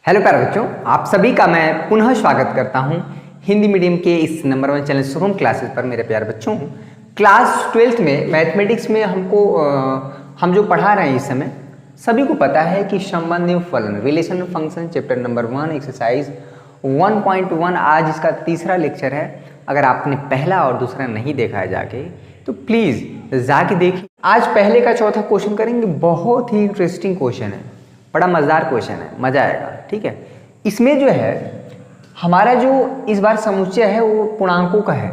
Hello प्यारे बच्चों, आप सभी का मैं पुनः स्वागत करता हूं हिंदी मीडियम के इस नंबर 1 चैनल शुभम क्लासेस पर। मेरे प्यारे बच्चों, क्लास 12th में मैथमेटिक्स में हम जो पढ़ा रहे हैं इस समय सभी को पता है कि संबंध फलन relation function chapter number 1 exercise 1.1 आज इसका तीसरा लेक्चर है। अगर आपने पहला और दूसरा नहीं देखा है जाके तो प्लीज़ जाके देखिए। आज पहले का चौथा क्वेश्चन करेंगे, बहुत ही इंटरेस्टिंग क्वेश्चन है, बड़ा मज़ेदार क्वेश्चन है, मज़ा आएगा। ठीक है, इसमें जो है हमारा जो इस बार समुच्चय है वो पूर्णांकों का है।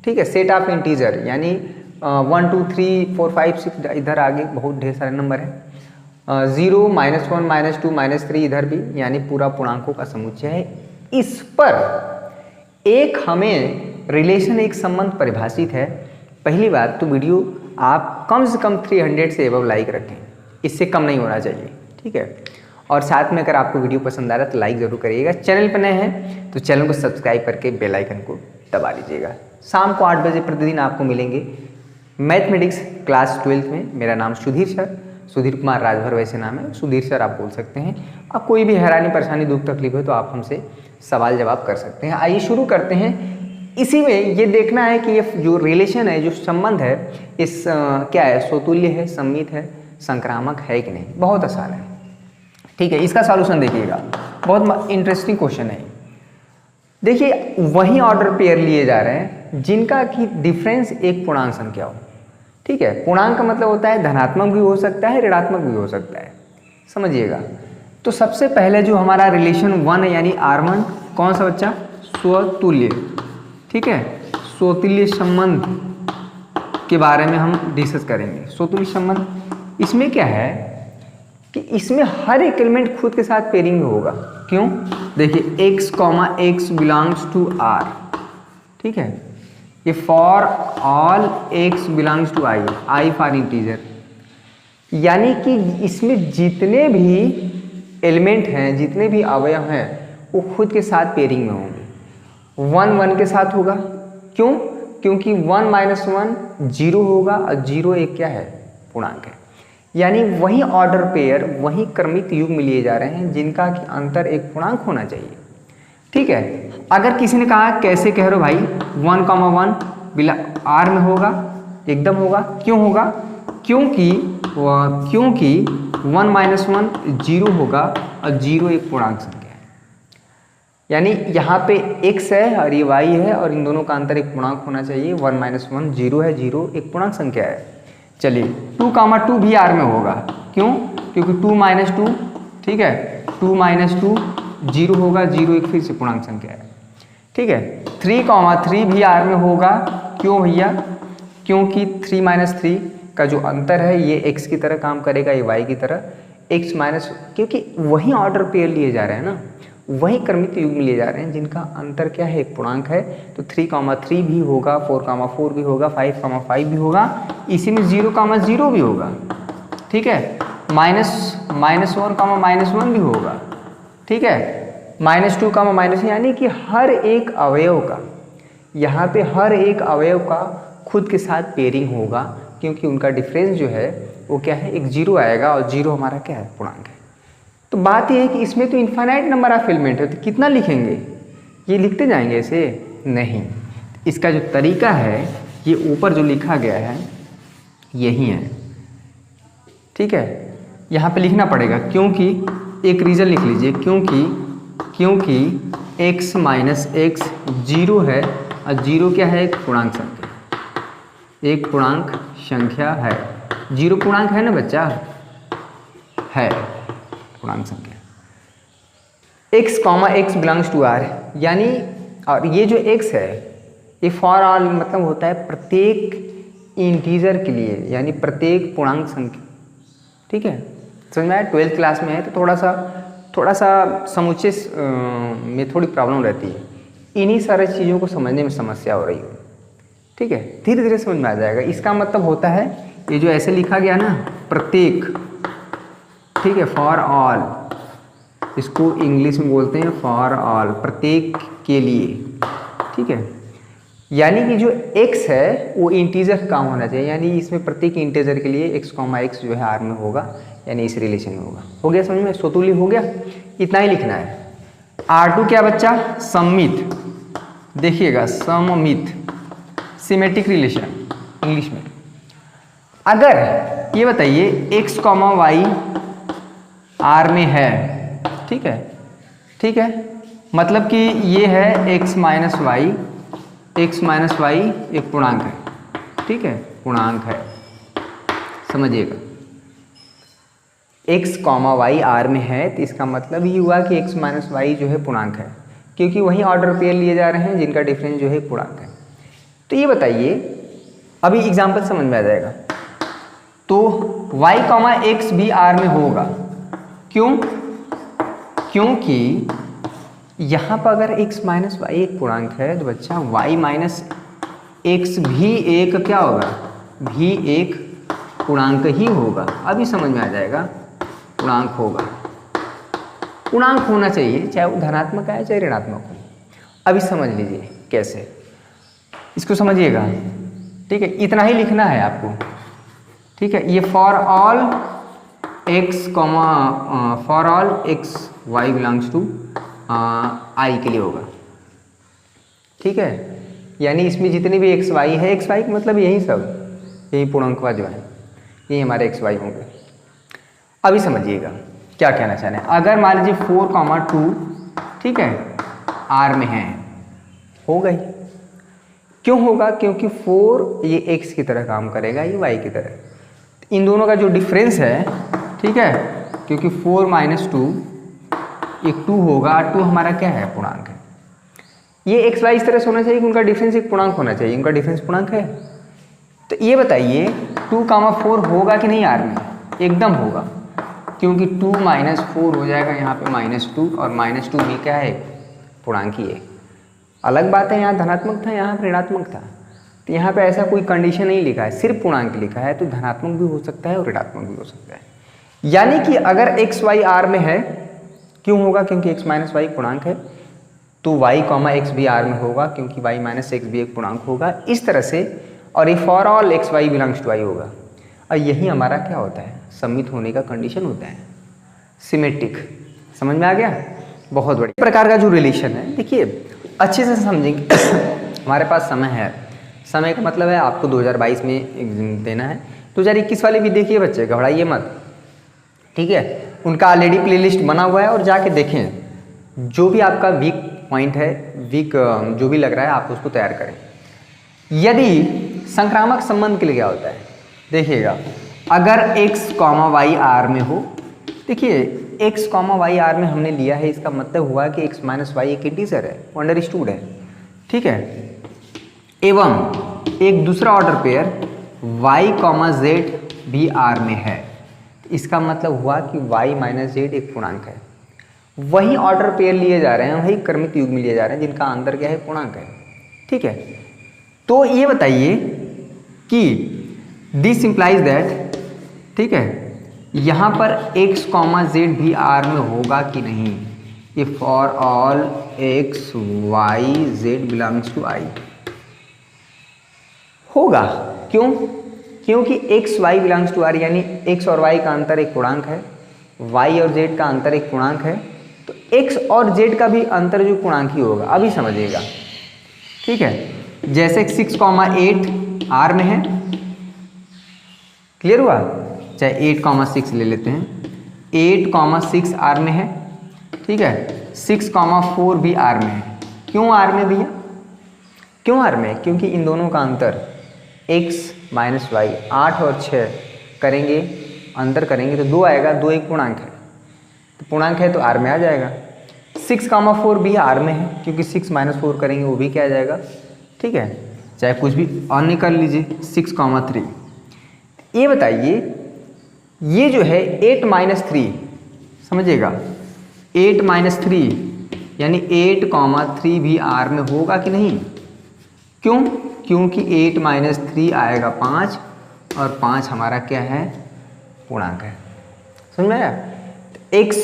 ठीक है, सेट ऑफ इंटीजर यानी 1 2 3 4 5 6 इधर आगे बहुत ढेर सारे नंबर है, 0 -1 -2 -3 इधर भी, यानी पूरा पूर्णांकों का समुच्चय है। इस पर एक हमें रिलेशन, एक संबंध परिभाषित है। पहली बात तो वीडियो आप कम से कम 300 से एबव लाइक रखें, इससे कम नहीं होना चाहिए। ठीक है, और साथ में अगर आपको वीडियो पसंद आ रहा है तो लाइक ज़रूर करिएगा। चैनल पर नए हैं तो चैनल को सब्सक्राइब करके बेल आइकन को दबा लीजिएगा। शाम को 8 बजे प्रतिदिन आपको मिलेंगे मैथमेटिक्स क्लास 12th में। मेरा नाम सुधीर सर, सुधीर कुमार राजभर वैसे नाम है, सुधीर सर आप बोल सकते हैं। अब कोई भी हैरानी परेशानी दुख तकलीफ हो तो आप हमसे सवाल जवाब कर सकते हैं। आइए शुरू करते हैं। इसी में ये देखना है कि ये जो रिलेशन है, जो संबंध है, इस क्या है, स्वतुल्य है, सममित है, संक्रामक है कि नहीं। बहुत आसान है। ठीक है, इसका सॉल्यूशन देखिएगा, बहुत इंटरेस्टिंग क्वेश्चन है। देखिए, वही ऑर्डर पेयर लिए जा रहे हैं जिनका कि डिफरेंस एक पूर्णांक संख्या हो। ठीक है, पूर्णांक का मतलब होता है धनात्मक भी हो सकता है, ऋणात्मक भी हो सकता है, समझिएगा। तो सबसे पहले जो हमारा रिलेशन 1 है यानी R1, कौन सा बच्चा, स्वतुल्य। ठीक है, स्वतुल्य संबंध के बारे में हम डिस्कस करेंगे। स्वतुल्य संबंध इसमें क्या है कि इसमें हर एक एलिमेंट खुद के साथ पेयरिंग में होगा। क्यों, देखिए x, x belongs to R। ठीक है, ये for all x belongs to I for integer, यानी कि इसमें जितने भी एलिमेंट हैं, जितने भी अवयव हैं, वो खुद के साथ पेयरिंग में होंगे। 1 1 के साथ होगा। क्यों, क्योंकि 1 - 1 0 होगा और 0 एक क्या है, पूर्णांक है। यानी वही ऑर्डर पेयर, वही क्रमिक युग्म लिए जा रहे हैं जिनका कि अंतर एक पूर्णांक होना चाहिए। ठीक है, अगर किसी ने कहा कैसे कह रहे हो भाई 1, 1 R में होगा, एकदम होगा। क्यों होगा, क्योंकि 1 - 1 0 होगा और 0 एक पूर्णांक संख्या है। यानी यहाँ पे x है और ये y है और इन दोनों का अंतर एक पूर्णांक होना चाहिए। 1 - 1 0 है, 0 एक पूर्णांक संख्या है। चलिए 2, 2 भी R में होगा। क्यों, क्योंकि 2 - 2, ठीक है, 2 - 2 0 होगा, 0 एक फिर से पूर्णांक संख्या है। ठीक है, 3, 3 भी R में होगा। क्यों भैया, क्योंकि 3 - 3 का जो अंतर है ये x की तरह काम करेगा, ये y की तरह। क्योंकि वही ऑर्डर पेयर लिए जा रहे हैं ना, वही क्रमिक युग्म लिए जा रहे हैं जिनका अंतर क्या है, एक पूर्णांक है। तो 3, 3 भी होगा, 4, 4 भी होगा, 5, 5 भी होगा। इसी में 0, 0 भी होगा। ठीक है, -1, -1 भी होगा। ठीक है, -2, यानी कि हर एक अवयव का, यहाँ पे हर एक अवयव का खुद के साथ पेयरिंग होगा, क्योंकि उनका डिफरेंस जो है वो क्या है, एक 0 आएगा और 0 हमारा क्या है, पूर्णांक है। तो बात यह है कि इसमें तो इनफाइनाइट नंबर ऑफ एलिमेंट है, तो कितना लिखेंगे, ये लिखते जाएंगे ऐसे नहीं। इसका जो तरीका है, ये ऊपर जो लिखा गया है यही है। ठीक है, यहाँ पे लिखना पड़ेगा, क्योंकि एक रीज़न लिख लीजिए, क्योंकि x - x 0 है और 0 क्या है, एक पूर्णांक संख्या, एक पूर्णांक संख्या है। 0 पूर्णांक है ना बच्चा, है पूर्णांक संख्या। x, x belongs to R, यानी और ये जो x है ये फॉर ऑल मतलब होता है प्रत्येक इंटीजर के लिए, यानी प्रत्येक पूर्णांक संख्या। ठीक है, समझ में आया। 12th क्लास में है तो थोड़ा सा समुच्चय में थोड़ी प्रॉब्लम रहती है, इन्हीं सारी चीज़ों को समझने में समस्या हो रही है। ठीक है, धीरे धीरे समझ में आ जाएगा। इसका मतलब होता है ये जो ऐसे लिखा गया ना, प्रत्येक, ठीक है, फॉर ऑल, इसको इंग्लिश में बोलते हैं फॉर ऑल, प्रत्येक के लिए। ठीक है, यानी कि जो x है वो इंटीजर का होना चाहिए, यानी इसमें प्रत्येक इंटीजर के लिए x, x जो है R में होगा, यानी इस रिलेशन में होगा। हो गया समझ में, स्वतुल्य हो गया। इतना ही लिखना है। R2 क्या बच्चा, सममित, देखिएगा सममित, सिमेट्रिक रिलेशन इंग्लिश में। अगर ये बताइए x, y R में है, ठीक है, ठीक है, मतलब कि ये है x माइनस वाई एक पूर्णांक है, ठीक है, पूर्णांक है, समझिएगा। x, y R में है तो इसका मतलब ये हुआ कि x माइनस वाई जो है पूर्णांक है, क्योंकि वही ऑर्डर पेयर लिए जा रहे हैं जिनका डिफरेंस जो है पूर्णांक है। तो ये बताइए, अभी एग्जांपल समझ में आ जाएगा। तो y, x भी R में होगा, क्यों? क्योंकि यहाँ पर अगर x माइनस वाई एक पूर्णांक है तो बच्चा y माइनस एक्स भी एक क्या होगा, भी एक पूर्णांक ही होगा। अभी समझ में आ जाएगा, पूर्णांक होगा, पूर्णांक होना चाहिए, चाहे वो धनात्मक आए चाहे ऋणात्मक हो। अभी समझ लीजिए कैसे, इसको समझिएगा, ठीक है, इतना ही लिखना है आपको, ठीक है। ये for all x, for all x y belongs to i के लिए होगा, ठीक है। यानी इसमें जितने भी x y है, x y का मतलब यही सब, यही पूर्णांकवा जो है, यही हमारे x y होंगे। अभी समझिएगा क्या कहना चाह रहे हैं। अगर मान लीजिए 4, 2, ठीक है, R में है, हो गई। क्यों होगा? क्योंकि 4 ये x की तरह काम करेगा, ये y की तरह। इन दोनों का जो डिफरेंस है, ठीक है, क्योंकि 4 माइनस 2 एक 2 होगा, 2 हमारा क्या है, पूर्णांक है। ये x y इस तरह से होना चाहिए कि उनका डिफरेंस एक पूर्णांक होना चाहिए, उनका डिफरेंस पूर्णांक है। तो ये बताइए 2, 4 होगा कि नहीं R में? एकदम होगा, क्योंकि 2 माइनस 4 हो जाएगा यहाँ पे -2, और -2 भी क्या है, पूर्णांक ही है। अलग बात है, यहाँ धनात्मक था, यहाँ पर ऋणात्मक था, तो यहाँ पे ऐसा कोई कंडीशन नहीं लिखा है, सिर्फ पूर्णांक लिखा है, तो धनात्मक भी हो सकता है और ऋणात्मक भी हो सकता है। यानी कि अगर x y R में है, क्यों होगा? क्योंकि x माइनस वाई पूर्णांक है, तो y, x भी R में होगा, क्योंकि y माइनस एक्स भी एक पूर्णांक होगा, इस तरह से। और ये for all x y belongs to i होगा, और यही हमारा क्या होता है, सममित होने का कंडीशन होता है, सिमेट्रिक। समझ में आ गया? बहुत बड़ी प्रकार का जो रिलेशन है, देखिए अच्छे से समझेंगे। हमारे पास समय है, समय का मतलब है आपको 2022 में देना है। 2021 वाले भी देखिए बच्चे, घबराइए मत, ठीक है। उनका ऑलरेडी प्लेलिस्ट बना हुआ है, और जाके देखें, जो भी आपका वीक पॉइंट है, वीक जो भी लग रहा है, आप उसको तैयार करें। यदि संक्रामक संबंध के लिए क्या होता है, देखिएगा, अगर x, y R में हो, देखिए x, y R में हमने लिया है, इसका मतलब हुआ कि x माइनस वाई एक इंटीजर है, अंडरस्टूड है, ठीक है। एवं एक दूसरा ऑर्डर पेयर y, z भी R में है, इसका मतलब हुआ कि y माइनस जेड एक पूर्णांक है। वही ऑर्डर पेयर लिए जा रहे हैं, वही क्रमिक युग्म लिए जा रहे हैं, जिनका अंतर क्या है, पूर्णांक है, ठीक है। तो ये बताइए कि दिस इंप्लाइज दैट, ठीक है, यहाँ पर x, z भी R में होगा कि नहीं। ये for all x, y, z belongs to i होगा। क्यों? क्योंकि x, y belongs to r, यानी x और y का अंतर एक पूर्णांक है, y और z का अंतर एक पूर्णांक है, तो x और z का भी अंतर जो पूर्णांक ही होगा। अभी समझिएगा, ठीक है। जैसे 6, 8 R में है, क्लियर हुआ? चाहे 8, 6 ले लेते हैं, 8, 6 R में है, ठीक है। 6, 4 भी R में है। क्यों R में भैया? क्यों R में? क्योंकि इन दोनों का अंतर x माइनस वाई, 8 और 6 करेंगे, अंतर करेंगे तो 2 आएगा, 2 एक पूर्णांक है, तो पूर्णांक है तो R में आ जाएगा। 6, 4 भी R में है, क्योंकि 6 - 4 करेंगे वो भी क्या आ जाएगा, ठीक है। चाहे कुछ भी अन्य कर लीजिए, 6, 3। ये बताइए, ये जो है 8 - 3, समझिएगा, 8 - 3 यानी 8, 3 भी R में होगा कि नहीं? क्यों? क्योंकि 8 - 3 आएगा 5, और 5 हमारा क्या है, पूर्णांक है। समझ में आया? x,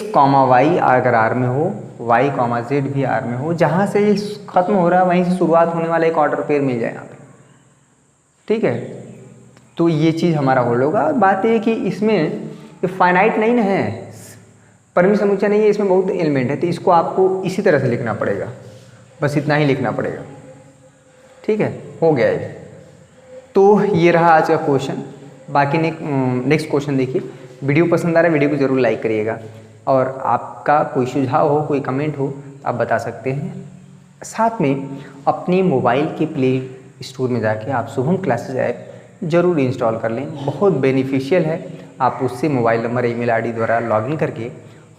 y अगर R में हो, y, z भी R में हो, जहाँ से खत्म हो रहा है वहीं से शुरुआत होने वाला एक ऑर्डर पेयर मिल जाए यहाँ पे, ठीक है। तो ये चीज़ हमारा होल होगा। और बात ये कि इसमें ये फाइनाइट नहीं ना है, परमीय समुच्चय नहीं है, इसमें बहुत एलिमेंट है, तो इसको आपको इसी तरह से लिखना पड़ेगा, बस इतना ही लिखना पड़ेगा। ठीक है, हो गया ये। तो ये रहा आज का क्वेश्चन। बाकी नेक्स्ट क्वेश्चन देखिए। वीडियो पसंद आ रहा है, वीडियो को ज़रूर लाइक करिएगा, और आपका कोई सुझाव हो, कोई कमेंट हो, आप बता सकते हैं। साथ में अपनी मोबाइल के प्ले स्टोर में जाके आप शुभम क्लासेज ऐप ज़रूर इंस्टॉल कर लें, बहुत बेनिफिशियल है। आप उससे मोबाइल नंबर, ईमेल आईडी द्वारा लॉगिन करके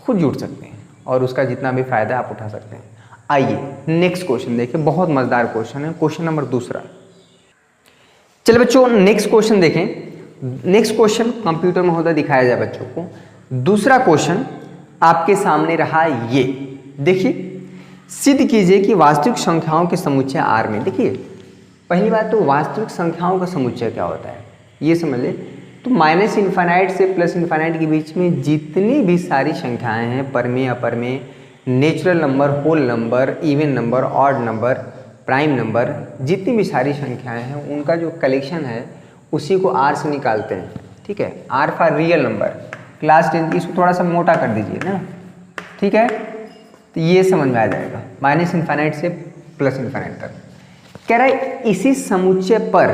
खुद जुड़ सकते हैं और उसका जितना भी फ़ायदा आप उठा सकते हैं। आइए नेक्स्ट क्वेश्चन देखिए, बहुत मज़ेदार क्वेश्चन है, क्वेश्चन नंबर 2। चलिए बच्चों नेक्स्ट क्वेश्चन देखें। नेक्स्ट क्वेश्चन कंप्यूटर में होता दिखाया जाए बच्चों को। दूसरा क्वेश्चन आपके सामने रहा ये, देखिए, सिद्ध कीजिए कि वास्तविक संख्याओं के समुच्चय आर में। देखिए पहली बात तो वास्तविक संख्याओं का समुच्चय क्या होता है ये समझ ले। तो माइनस इन्फानाइट से प्लस इन्फानाइट के बीच में जितनी भी सारी संख्याएं हैं, परमेय, अपरमेय, natural number, whole number, even number, odd number, prime number, जितनी भी सारी संख्याएं हैं उनका जो कलेक्शन है उसी को आर से निकालते हैं। ठीक है, R for real number. Class 10 इसको थोड़ा सा मोटा कर दीजिए ना, ठीक है, तो ये समझ में आ जाएगा। माइनस इन्फानाइट से प्लस इन्फानाइट तक कह रहा है इसी समुच्चय पर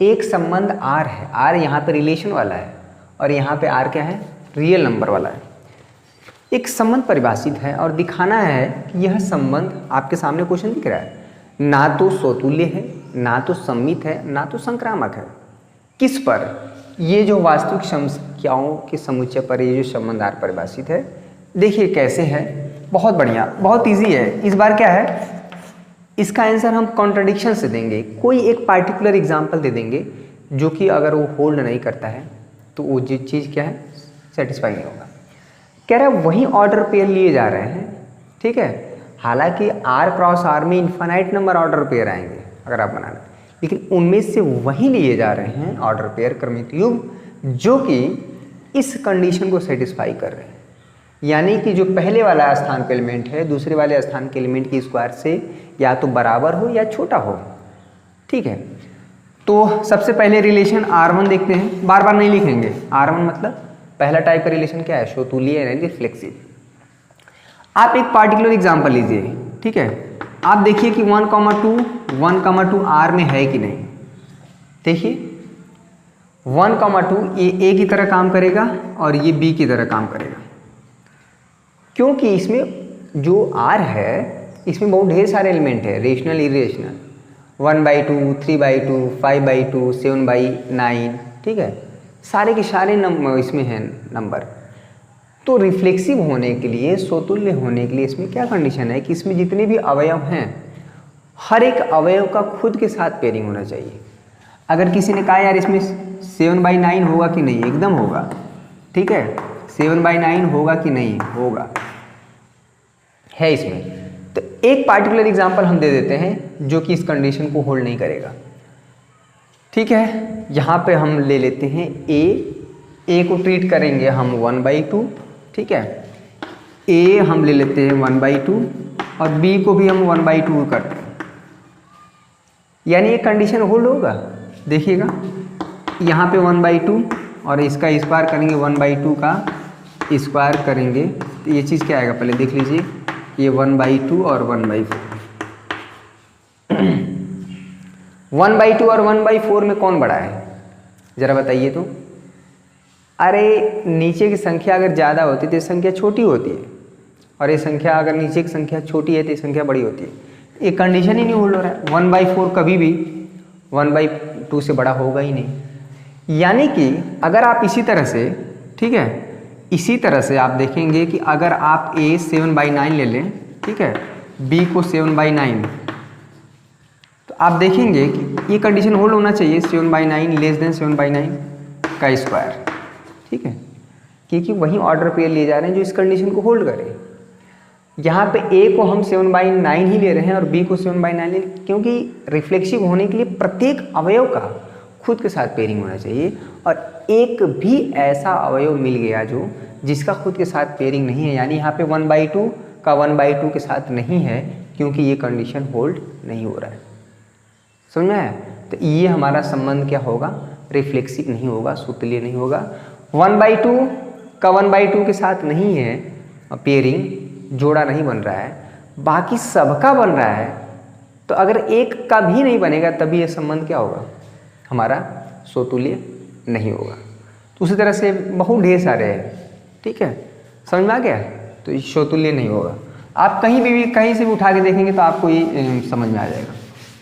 एक संबंध आर है। आर यहाँ पे रिलेशन वाला है और यहाँ पे आर क्या है, रियल नंबर वाला है। एक संबंध परिभाषित है और दिखाना है कि यह संबंध, आपके सामने क्वेश्चन दिख रहा है, ना तो स्वतुल्य है, ना तो सम्मित है, ना तो संक्रामक है। किस पर? ये जो वास्तविक संख्याओं के समुच्चय पर ये जो संबंध आर परिभाषित है। देखिए कैसे है, बहुत बढ़िया, बहुत इजी है। इस बार क्या है, इसका आंसर हम कॉन्ट्रडिक्शन से देंगे, कोई एक पार्टिकुलर एग्जांपल दे देंगे जो कि अगर वो होल्ड नहीं करता है तो वो जो चीज़ क्या है, सेटिस्फाई नहीं होगा। कह रहा है वही ऑर्डर पेयर लिए जा रहे हैं। ठीक है, हालांकि आर क्रॉस आर में इन्फानाइट नंबर ऑर्डर पेयर आएंगे अगर आप बनाना, लेकिन उनमें से वही लिए जा रहे हैं ऑर्डर पेयर, क्रमिक युग्म, जो कि इस कंडीशन को सेटिस्फाई कर रहे हैं। यानी कि जो पहले वाला स्थान के एलिमेंट है दूसरे वाले स्थान के एलिमेंट की स्क्वायर से या तो बराबर हो या छोटा हो। ठीक है, तो सबसे पहले रिलेशन R1 देखते हैं, बार बार नहीं लिखेंगे। R1 मतलब पहला टाइप का रिलेशन क्या है, स्वतुल्य यानी रिफ्लेक्सिव। आप एक पार्टिकुलर एग्जांपल लीजिए। ठीक है, आप देखिए कि 1,2 R में है कि नहीं। देखिए 1,2 ये A की तरह काम करेगा और ये B की तरह काम करेगा, क्योंकि इसमें जो R है इसमें बहुत ढेर सारे एलिमेंट है, रेशनल, इरेशनल, 1/2, 3/2, 5/2, 7/9। ठीक है, सारे के सारे नंबर इसमें हैं नंबर। तो रिफ्लेक्सिव होने के लिए, स्वतुल्य होने के लिए इसमें क्या कंडीशन है कि इसमें जितने भी अवयव हैं हर एक अवयव का खुद के साथ पेयरिंग होना चाहिए। अगर किसी ने कहा यार इसमें 7/9 होगा कि नहीं, एकदम होगा। ठीक है, 7/9 होगा कि नहीं, होगा, है इसमें। तो एक पार्टिकुलर एग्जांपल हम दे देते हैं जो कि इस कंडीशन को होल्ड नहीं करेगा। ठीक है, यहाँ पे हम ले लेते हैं ए को ट्रीट करेंगे हम 1/2। ठीक है, ए हम ले लेते हैं 1/2 और बी को भी हम 1/2 करते हैं, यानी ये कंडीशन होल्ड होगा। देखिएगा यहाँ पे 1/2 और इसका स्क्वायर करेंगे, 1/2 का स्क्वायर करेंगे तो ये चीज़ क्या आएगा, पहले देख लीजिए, ये 1/2 और 1/4। 1/2 और 1/4 में कौन बड़ा है ज़रा बताइए तो। अरे नीचे की संख्या अगर ज़्यादा होती तो ये संख्या छोटी होती है, और ये संख्या अगर नीचे की संख्या छोटी है तो ये संख्या बड़ी होती है। ये कंडीशन ही नहीं होल्ड हो रहा है। 1/4 कभी भी 1/2 से बड़ा होगा ही नहीं। यानी कि अगर आप इसी तरह से, ठीक है, इसी तरह से आप देखेंगे कि अगर आप A 7/9 ले लें, ठीक है, B को 7/9, तो आप देखेंगे कि ये कंडीशन होल्ड होना चाहिए, 7/9 लेस देन 7/9 का स्क्वायर। ठीक है, क्योंकि वही ऑर्डर पेयर लिए जा रहे हैं जो इस कंडीशन को होल्ड करें। यहाँ पे A को हम 7/9 ही ले रहे हैं और B को 7/9 ले, क्योंकि रिफ्लेक्सिव होने के लिए प्रत्येक अवयव का खुद के साथ पेयरिंग होना चाहिए, और एक भी ऐसा अवयव मिल गया जो जिसका खुद के साथ पेयरिंग नहीं है, यानी यहाँ पे 1/2 का 1/2 के साथ नहीं है, क्योंकि ये कंडीशन होल्ड नहीं हो रहा है। समझ में आया? तो ये हमारा संबंध क्या होगा, रिफ्लेक्सिव नहीं होगा, स्वतुल्य नहीं होगा। 1/2 का 1/2 के साथ नहीं है पेयरिंग जोड़ा नहीं बन रहा है, बाकी सबका बन रहा है, तो अगर एक का भी नहीं बनेगा तभी ये संबंध क्या होगा, हमारा स्वतुल्य नहीं होगा। तो उसी तरह से बहुत ढेर सारे हैं, ठीक है, समझ में आ गया। तो ये स्वतुल्य नहीं होगा। आप कहीं भी कहीं से भी उठा के देखेंगे तो आपको ये समझ में आ जाएगा।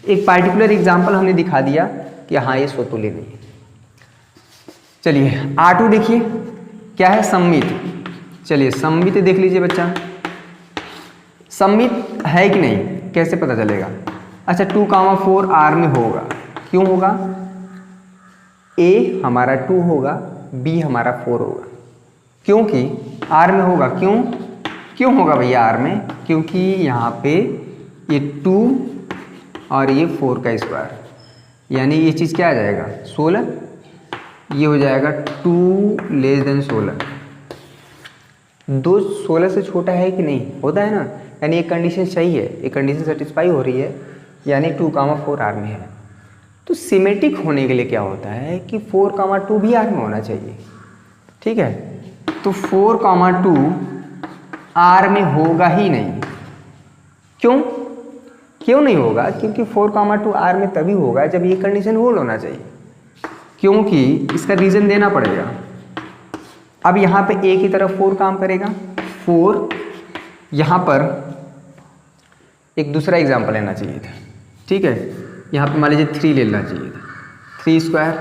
एक पार्टिकुलर एग्जाम्पल हमने दिखा दिया कि हाँ ये स्वतुल्य नहीं है। चलिए R2 देखिए क्या है, सममित। चलिए सममित देख लीजिए बच्चा, सममित है कि नहीं कैसे पता चलेगा। अच्छा 2,4 R में होगा, क्यों होगा, A हमारा 2 होगा, B हमारा 4 होगा, क्योंकि R में होगा। क्यों होगा भैया R में, क्योंकि यहाँ पे ये 2 और ये 4 का स्क्वायर, यानी ये चीज़ क्या आ जाएगा 16, ये हो जाएगा 2 लेस देन 16। 2 16 से छोटा है कि नहीं, होता है ना, यानी एक कंडीशन सही है, एक कंडीशन सेटिस्फाई हो रही है, यानी 2,4 R में है। तो सिमेट्रिक होने के लिए क्या होता है कि 4,2 भी R में होना चाहिए, ठीक है। तो 4,2 R में होगा ही नहीं, क्यों नहीं होगा, क्योंकि 4,2 R में तभी होगा जब ये कंडीशन होल्ड होना चाहिए, क्योंकि इसका रीज़न देना पड़ेगा। अब यहाँ पे A की तरफ 4 काम करेगा, 4, यहाँ पर एक दूसरा एग्जाम्पल लेना चाहिए था, ठीक है, यहाँ पे मान लीजिए 3 ले लेना चाहिए था, 3 स्क्वायर,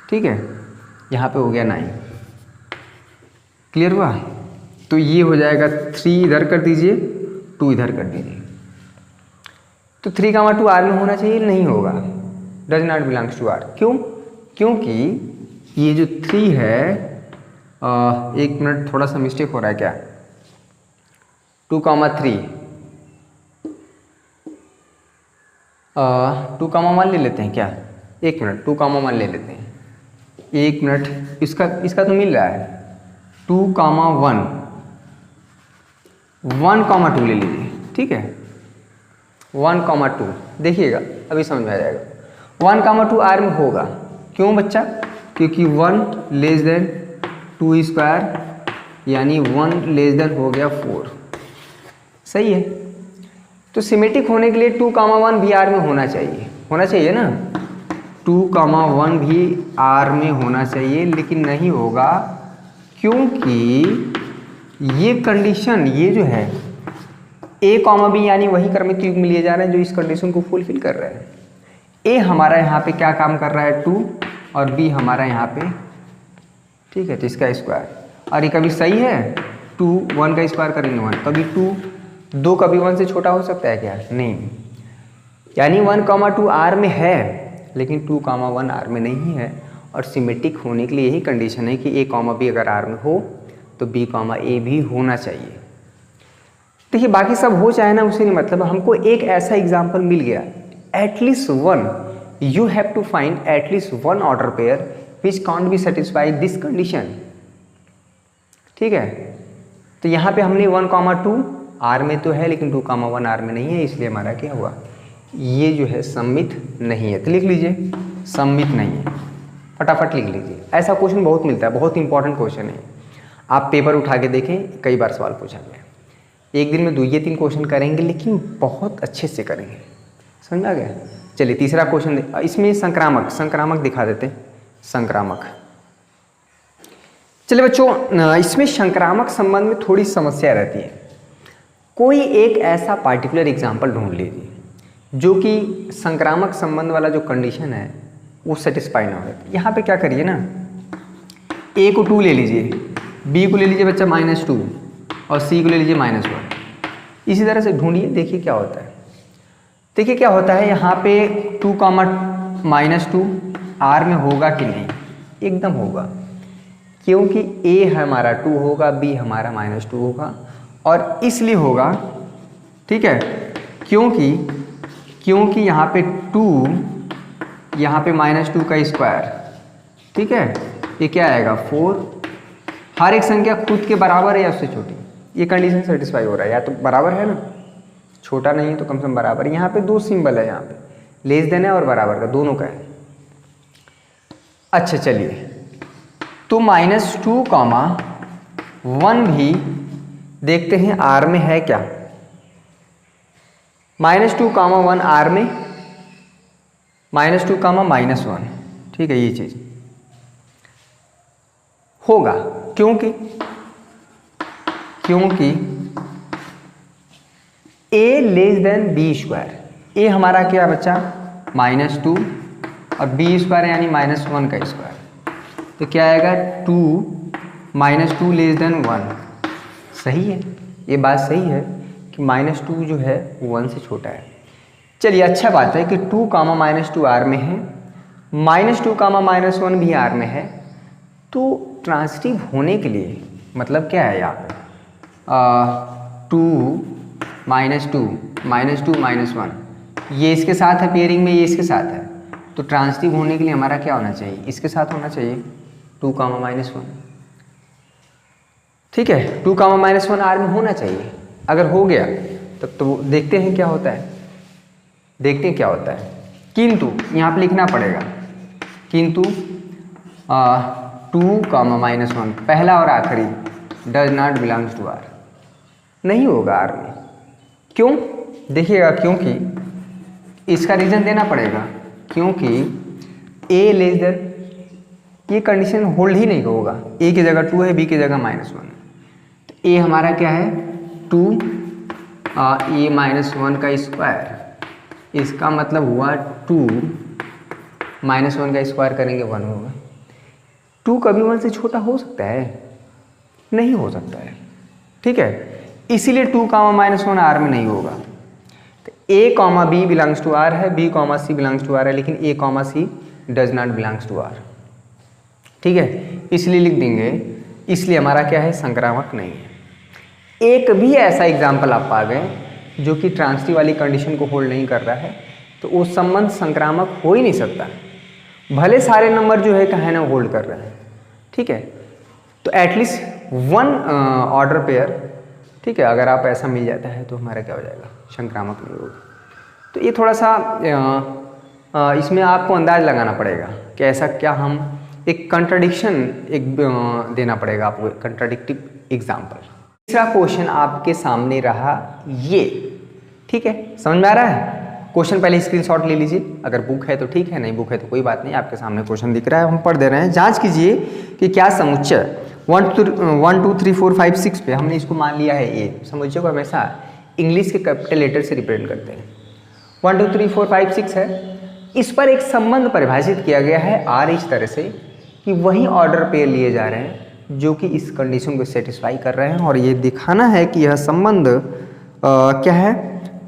ठीक है, यहाँ पे हो गया 9, क्लियर हुआ। तो ये हो जाएगा 3 इधर कर दीजिए, 2 इधर कर दीजिए, तो 3,2 R में होना चाहिए, नहीं होगा, does not belongs to R। क्योंकि ये जो 3 है, एक मिनट थोड़ा सा मिस्टेक हो रहा है क्या, 2,3 2,1 ले लेते हैं क्या, एक मिनट 2,1 ले लेते हैं, एक मिनट, इसका तो मिल रहा है 2,1 1,2 ले लीजिए, ठीक है, 1,2 देखिएगा अभी समझ में आ जाएगा। 1,2 R में होगा, क्यों बच्चा, क्योंकि 1 लेस देन 2 स्क्वायर, यानी 1 लेस देन हो गया 4, सही है। तो सिमेट्रिक होने के लिए 2,1 भी R में होना चाहिए ना, 2,1 भी R में होना चाहिए, लेकिन नहीं होगा क्योंकि ये कंडीशन, ये जो है A, B यानी वही क्रमिक युग्म लिए जा रहे हैं जो इस कंडीशन को फुलफिल कर रहे हैं। A हमारा यहाँ पे क्या काम कर रहा है 2, और B हमारा यहाँ पे, ठीक है, तो इसका स्क्वायर, और ये कभी सही है 2 1 का स्क्वायर करेंगे 1, कभी 2 कभी 1 से छोटा हो सकता है क्या, नहीं, यानी 1,2 R में है, लेकिन 2,1 R में नहीं है। और सिमेट्रिक होने के लिए यही कंडीशन है कि A, B अगर R में हो तो B, A भी होना चाहिए। देखिए बाकी सब हो चाहे ना, उसे नहीं मतलब, हमको एक ऐसा एग्जाम्पल मिल गया, at least one, you have to find at least one order pair which can't be satisfy this condition, ठीक है। तो यहाँ पे हमने 1,2 R में तो है, लेकिन 2,1 R में नहीं है, इसलिए हमारा क्या हुआ, ये जो है सम्मित नहीं है। तो लिख लीजिए सम्मित नहीं है, फटाफट लिख लीजिए। ऐसा क्वेश्चन बहुत मिलता है, बहुत इंपॉर्टेंट क्वेश्चन है, आप पेपर उठा के देखें, कई बार सवाल पूछा गया। एक दिन में 2 या 3 क्वेश्चन करेंगे, लेकिन बहुत अच्छे से करेंगे, समझ आ गया। चलिए तीसरा क्वेश्चन, इसमें संक्रामक दिखा देते हैं, संक्रामक। चलिए बच्चों, इसमें संक्रामक संबंध में थोड़ी समस्या रहती है। कोई एक ऐसा पार्टिकुलर एग्जाम्पल ढूंढ लीजिए जो कि संक्रामक संबंध वाला जो कंडीशन है वो सेटिस्फाई ना हो। यहाँ पे क्या करिए ना, A को 2 ले लीजिए, B को ले लीजिए बच्चा -2, और C को ले लीजिए -1। इसी तरह से ढूंढिए, देखिए क्या होता है। देखिए क्या होता है, यहाँ पे 2, -2 R में होगा कि नहीं, एकदम होगा, क्योंकि A हमारा 2 होगा, B हमारा -2 होगा, और इसलिए होगा, ठीक है, क्योंकि यहाँ पे 2, यहाँ पे -2 का स्क्वायर, ठीक है, ये क्या आएगा 4। हर एक संख्या खुद के बराबर है या उससे छोटी, ये कंडीशन सेटिस्फाई हो रहा है, या तो बराबर है ना, छोटा नहीं है तो कम से कम बराबर। यहाँ पे 2 सिंबल है, यहाँ पे लेस देन है और बराबर का, दोनों का है। अच्छा चलिए, तो -2, 1 भी देखते हैं आर में है क्या। -2, 1 आर में, -2, -1, ठीक है, ये चीज होगा क्योंकि a less than B square. A हमारा क्या बचा, -2 और बी स्क्वायर यानी -1 का स्क्वायर, तो क्या आएगा 2 -2 लेस देन 1। सही है, ये बात सही है कि -2 जो है 1 से छोटा है। चलिए अच्छा बात है कि 2, -2 आर में है, -2, -1 भी आर में है, तो ट्रांसिटिव होने के लिए मतलब क्या है यहाँ पे 2 -2 -1, ये इसके साथ है पेयरिंग में, ये इसके साथ है, तो ट्रांसिटिव होने के लिए हमारा क्या होना चाहिए, इसके साथ होना चाहिए 2, -1। ठीक है, 2, -1 आर में होना चाहिए। अगर हो गया तब तो देखते हैं क्या होता है, देखते हैं क्या होता है। किंतु यहाँ पे लिखना पड़ेगा किंतु 2, -1 पहला और आखिरी does not belongs to R, नहीं होगा आर में। क्यों, देखिएगा, क्योंकि इसका रीजन देना पड़ेगा, क्योंकि ए लेस देन, ये कंडीशन होल्ड ही नहीं होगा। ए की जगह 2 है, बी की जगह -1, तो ए हमारा क्या है 2 ए -1 का स्क्वायर, इसका मतलब हुआ 2 -1 का स्क्वायर करेंगे 1 होगा। 2 कभी 1 से छोटा हो सकता है, नहीं हो सकता है, ठीक है, इसीलिए 2, -1 आर में नहीं होगा। तो A, B belongs to R है, B, C belongs to R है, लेकिन A, C does not belongs to R, ठीक है, इसलिए लिख देंगे, इसलिए हमारा क्या है, संक्रामक नहीं है। एक भी ऐसा एग्जाम्पल आप पा गए जो कि ट्रांसिटिव वाली कंडीशन को होल्ड नहीं कर रहा है, तो वो संबंध संक्रामक हो ही नहीं सकता, भले सारे नंबर जो है कहे ना होल्ड कर रहे हैं, ठीक है। तो एटलीस्ट 1 ऑर्डर पेयर, ठीक है, अगर आप ऐसा मिल जाता है तो हमारा क्या हो जाएगा, संक्रामक नहीं होगा। तो ये थोड़ा सा इसमें आपको अंदाज लगाना पड़ेगा कि ऐसा क्या, हम एक कंट्राडिक्शन देना पड़ेगा आपको, कंट्राडिक्टिव एग्जाम्पल। तीसरा क्वेश्चन आपके सामने रहा ये, ठीक है, समझ में आ रहा है। क्वेश्चन पहले स्क्रीनशॉट ले लीजिए, अगर बुक है तो ठीक है, नहीं बुक है तो कोई बात नहीं, आपके सामने क्वेश्चन दिख रहा है, हम पढ़ दे रहे हैं। जांच कीजिए कि क्या समुच्चय 1 2 3 4 5 6 पे हमने इसको मान लिया है ए। समुच्चय को हमेशा इंग्लिश के कैपिटल लेटर से रिप्रेजेंट करते हैं। 1 2 3 4 5 6 है, इस पर एक संबंध परिभाषित किया गया है आर इस तरह से कि वही ऑर्डर पेयर लिए जा रहे हैं जो कि इस कंडीशन को सेटिस्फाई कर रहे हैं, और ये दिखाना है कि यह संबंध क्या है,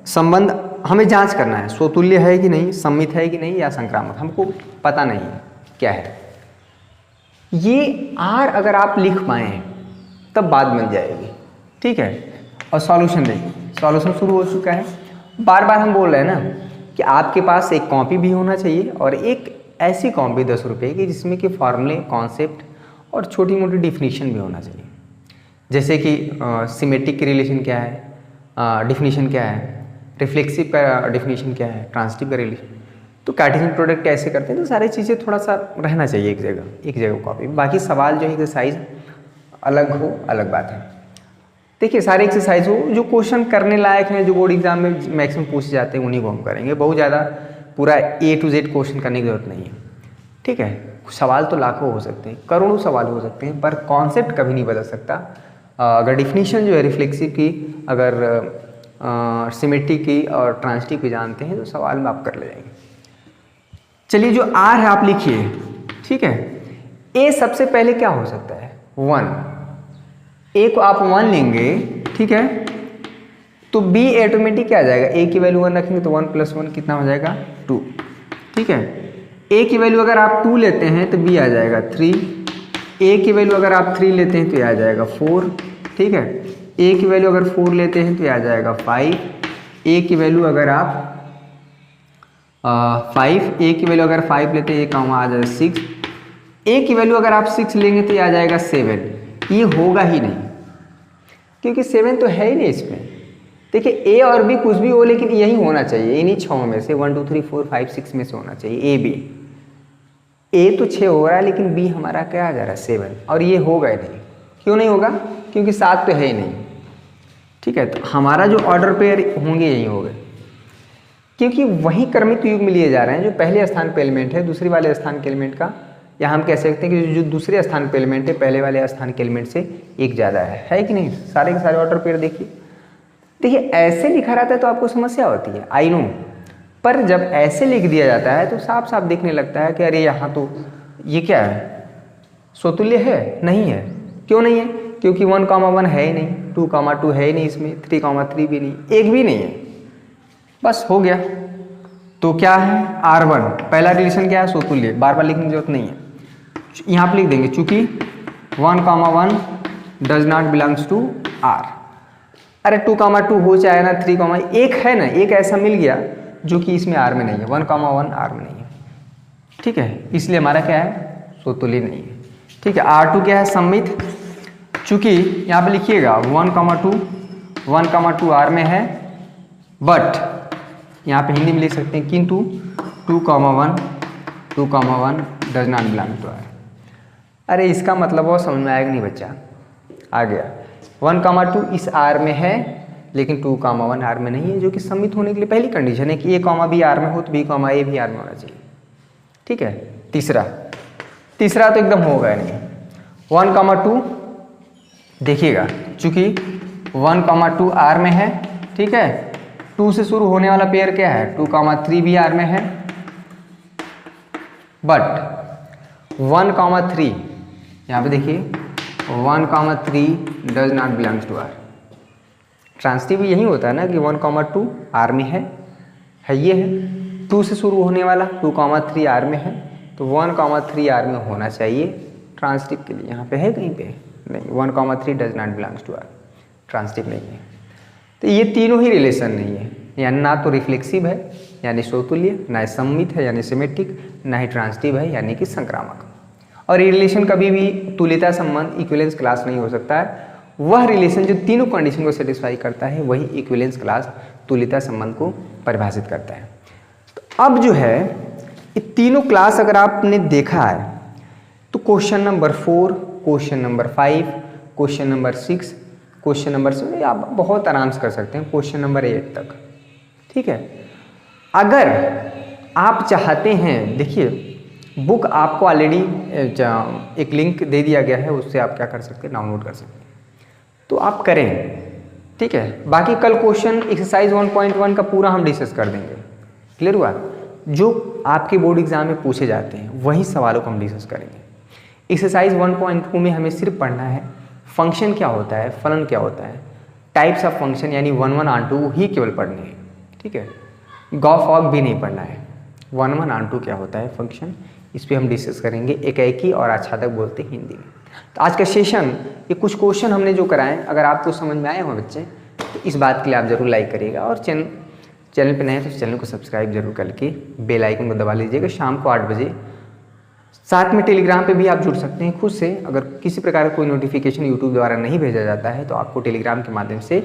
संबंध हमें जांच करना है, स्वतुल्य है कि नहीं, सम्मित है कि नहीं, या संक्रामक, हमको पता नहीं है क्या है। ये आर अगर आप लिख पाएँ तब बात बन जाएगी, ठीक है। और सॉल्यूशन देखिए, सॉल्यूशन शुरू हो चुका है। बार बार हम बोल रहे हैं ना कि आपके पास एक कॉपी भी होना चाहिए, और एक ऐसी कॉपी 10 रुपये की जिसमें कि फॉर्मूले, कॉन्सेप्ट और छोटी मोटी डिफिनीशन भी होना चाहिए, जैसे कि सिमेट्रिक की रिलेशन क्या है, डिफिनीशन क्या है, रिफ्लेक्सिव का डिफिनीशन क्या है, ट्रांसिटिव का रिलेशन, तो कार्टेशियन प्रोडक्ट कैसे करते हैं, तो सारी चीज़ें थोड़ा सा रहना चाहिए एक जगह कॉपी। बाकी सवाल जो है एक्सरसाइज अलग हो, अलग बात है। देखिए सारे एक्सरसाइज हो जो क्वेश्चन करने लायक हैं, जो बोर्ड एग्जाम में मैक्सिमम पूछे जाते हैं, उन्हीं को हम करेंगे। बहुत ज़्यादा पूरा A to Z क्वेश्चन करने की जरूरत नहीं है, ठीक है। सवाल तो लाखों हो सकते हैं, करोड़ों सवाल हो सकते हैं, पर कॉन्सेप्ट कभी नहीं बदल सकता। अगर डिफिनीशन जो है रिफ्लेक्सिव की, अगर सिमेट्रिक की और ट्रांसिटिव की जानते हैं तो सवाल में आप कर ले जाएंगे। चलिए जो आर है आप लिखिए, ठीक है। ए सबसे पहले क्या हो सकता है, 1, ए को आप 1 लेंगे, ठीक है, तो बी ऑटोमेटिक क्या आ जाएगा, ए की वैल्यू 1 रखेंगे तो 1 + 1 कितना हो जाएगा 2, ठीक है। ए की वैल्यू अगर आप 2 लेते हैं तो बी आ जाएगा 3, ए की वैल्यू अगर आप 3 लेते हैं तो ये आ जाएगा 4, ठीक है। ए की वैल्यू अगर 4 लेते हैं तो ये आ जाएगा 5, ए की वैल्यू अगर आप 5, ए की वैल्यू अगर 5 लेते हैं ये काम आ जाएगा 6, ए की वैल्यू अगर आप 6 लेंगे तो ये आ जाएगा 7। ये होगा ही नहीं क्योंकि 7 तो है ही नहीं इसमें। देखिए ए और बी कुछ भी हो, लेकिन यही होना चाहिए, इन्हीं 6 में से 1 2 3 4 5 6 में से होना चाहिए ए बी। ए तो 6 हो रहा है, लेकिन बी हमारा क्या आ जा रहा है 7, और ये होगा ही नहीं। क्यों नहीं होगा, क्योंकि 7 तो है ही नहीं, ठीक है, तो हमारा जो ऑर्डर पेयर होंगे यही होंगे, क्योंकि वही क्रमिक युग्म लिए जा रहे हैं। जो पहले स्थान पे एलिमेंट है दूसरे वाले स्थान के एलिमेंट का, या हम कह सकते हैं कि जो दूसरे स्थान पे एलिमेंट है पहले वाले स्थान के एलिमेंट से एक ज़्यादा है कि नहीं। सारे के सारे ऑर्डर पेयर देखिए ऐसे लिखा रहता है तो आपको समस्या होती है, आई नो, पर जब ऐसे लिख दिया जाता है तो साफ साफ दिखने लगता है कि अरे यहाँ तो ये क्या है, स्वतुल्य है, नहीं है। क्यों नहीं है? क्योंकि 1,1 है ही नहीं, 2,2 है ही नहीं, इसमें 3,3 भी नहीं, एक भी नहीं है, बस हो गया। तो क्या है, R1 पहला रिलेशन क्या है, स्वतुल्य, बार बार लिखने की जरूरत नहीं है, यहाँ पर लिख देंगे चूंकि 1,1 does not belongs to R। अरे 2,2 हो चाहे ना 3, एक है ना, एक ऐसा मिल गया जो कि इसमें R में नहीं है, 1,1 R में नहीं है, ठीक है, इसलिए हमारा क्या है, स्वतुल्य नहीं है। ठीक है, R2 क्या है, सममित, चूंकि यहाँ पे लिखिएगा 1,2 R में है, बट यहाँ पे हिंदी में लिख सकते हैं किंतु 2,1 does not belong to R। अरे इसका मतलब वो समझ में आएगा नहीं बच्चा, आ गया 1,2 इस R में है लेकिन 2,1 R में नहीं है, जो कि सम्मित होने के लिए पहली कंडीशन है कि A, B R में हो तो B, A भी R में होना चाहिए। ठीक है, तीसरा तो एकदम होगा ही नहीं। 1,2 देखिएगा चूंकि 1,2 R में है, ठीक है, 2 से शुरू होने वाला पेयर क्या है, 2,3 भी R में है, बट 1,3 यहाँ पे देखिए 1,3 does not belongs to R। Transitive यही होता है ना कि 1,2 R में है ये है, 2 से शुरू होने वाला 2,3 R में है, तो 1,3 R में होना चाहिए ट्रांसिटिव के लिए। यहाँ पे है कहीं पे नहीं, 1,3 does not belongs to R, transitive नहीं है। तो ये तीनों ही रिलेशन नहीं है, यानी ना तो रिफ्लेक्सिव है यानी स्वतुल्य, ना सम्मित है यानी सिमेट्रिक, ना ही ट्रांसिटिव है यानी कि संक्रामक। और ये रिलेशन कभी भी तुल्यता संबंध इक्विवेलेंस क्लास नहीं हो सकता है। वह रिलेशन जो तीनों कंडीशन को सेटिस्फाई करता है वही इक्विवेलेंस क्लास तुल्यता संबंध को परिभाषित करता है। तो अब जो है ये तीनों क्लास अगर आपने देखा है तो question number 4, question number 5, question number 6, question number 7 आप बहुत आराम से कर सकते हैं, क्वेश्चन नंबर 8 तक। ठीक है, अगर आप चाहते हैं, देखिए बुक आपको ऑलरेडी एक लिंक दे दिया गया है, उससे आप क्या कर सकते हैं, डाउनलोड कर सकते हैं, तो आप करें। ठीक है, बाकी कल क्वेश्चन एक्सरसाइज 1.1 का पूरा हम डिस्कस कर देंगे। क्लियर हुआ? जो आपके बोर्ड एग्जाम में पूछे जाते हैं वही सवालों को हम डिस्कस करेंगे। एक्सरसाइज 1.2 में हमें सिर्फ पढ़ना है फंक्शन क्या होता है, फलन क्या होता है, टाइप्स ऑफ फंक्शन यानी 1, 1 और 2 ही केवल पढ़ने हैं। ठीक है, गॉ फॉग भी नहीं पढ़ना है। 1, 1 और 2 क्या होता है फंक्शन, इस पर हम डिस्कस करेंगे, एकाएकी और आच्छादक बोलते हैं हिंदी में। तो आज का सेशन ये कुछ क्वेश्चन हमने जो कराएं, अगर आपको समझ में आए हो बच्चे तो इस बात के लिए आप जरूर लाइक करिएगा, और चैनल पे नए हैं तो चैनल को सब्सक्राइब जरूर करके बेल आइकन को दबा लीजिएगा। शाम को 8 बजे साथ में टेलीग्राम पे भी आप जुड़ सकते हैं खुद से। अगर किसी प्रकार का कोई नोटिफिकेशन यूट्यूब द्वारा नहीं भेजा जाता है तो आपको टेलीग्राम के माध्यम से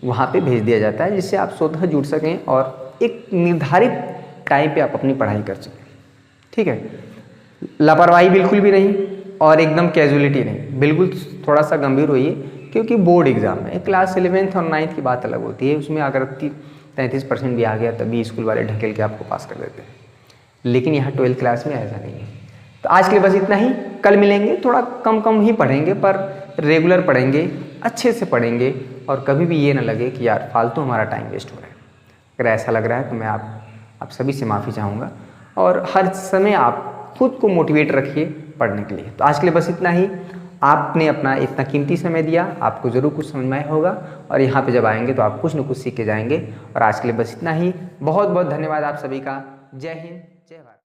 वहाँ पे भेज दिया जाता है, जिससे आप स्वतः जुड़ सकें और एक निर्धारित टाइम पे आप अपनी पढ़ाई कर सकें। ठीक है, लापरवाही बिल्कुल भी नहीं और एकदम कैजुअलिटी नहीं, बिल्कुल थोड़ा सा गंभीर होइए, क्योंकि बोर्ड एग्जाम है। क्लास 11th और 9th की बात अलग होती है, उसमें अगर 33% भी आ गया तभी स्कूल वाले ढकेल के आपको पास कर देते हैं, लेकिन यहाँ 12th क्लास में ऐसा नहीं है। तो आज के लिए बस इतना ही, कल मिलेंगे, थोड़ा कम ही पढ़ेंगे पर रेगुलर पढ़ेंगे, अच्छे से पढ़ेंगे, और कभी भी ये ना लगे कि यार फालतू हमारा टाइम वेस्ट हो रहा है। अगर ऐसा लग रहा है तो मैं आप सभी से माफ़ी चाहूँगा, और हर समय आप खुद को मोटिवेट रखिए पढ़ने के लिए। तो आज के लिए बस इतना ही। आपने अपना इतना कीमती समय दिया, आपको ज़रूर कुछ समझ में आया होगा, और यहाँ पे जब आएंगे तो आप कुछ न कुछ सीख के जाएंगे। और आज के लिए बस इतना ही। बहुत बहुत धन्यवाद आप सभी का। जय हिंद, जय भारत।